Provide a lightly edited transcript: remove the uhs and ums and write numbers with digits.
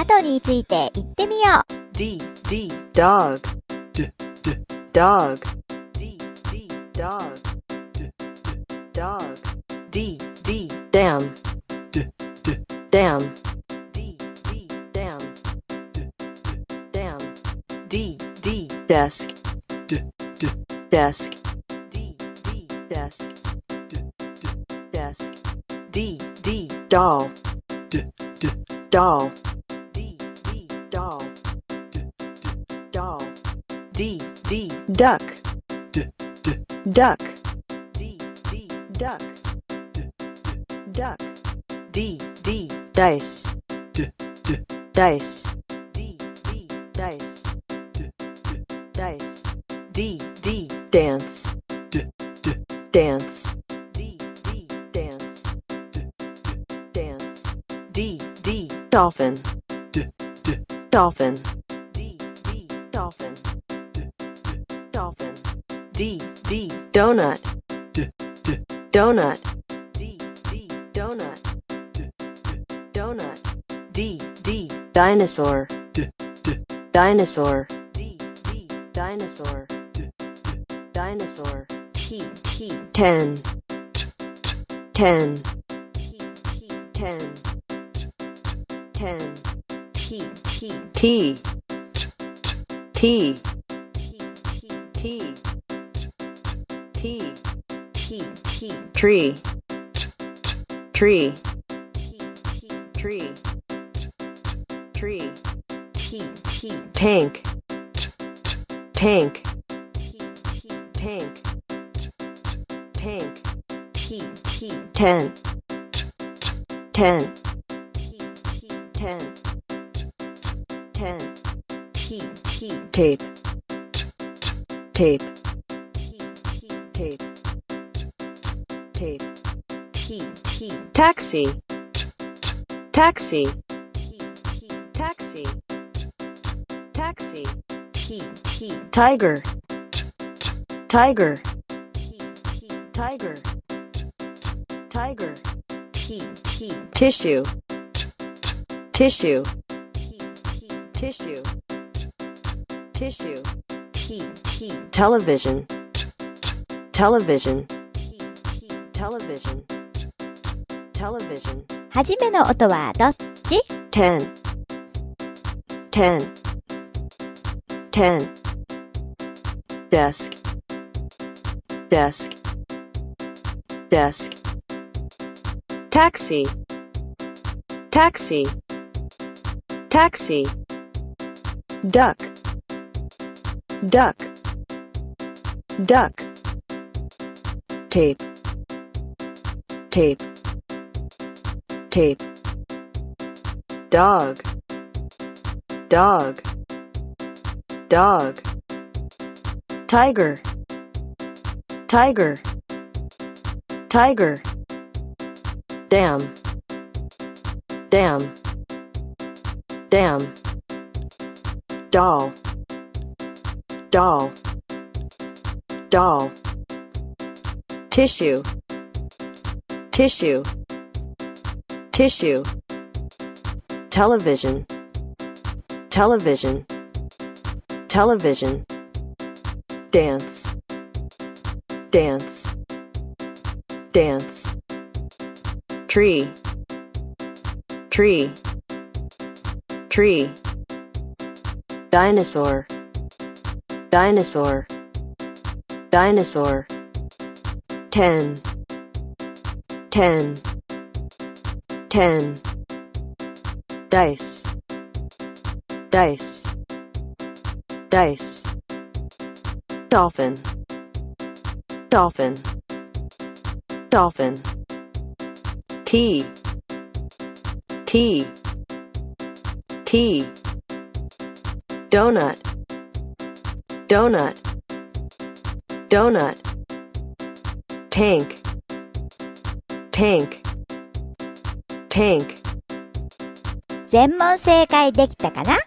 鳩について言ってみよう。dog dog dog damn damn desk desk doll doll duck duck dice dice dance dance dolphin dolphin donut donut dinosaur dinosaur ten T tree tank tent tape taxi tiger tissue televisionはじめの音はどっち？ ten desk taxi duck tape dog tiger dam doll tissue television dance tree dinosaur ten dice dolphin T donut tank全問正解できたかな？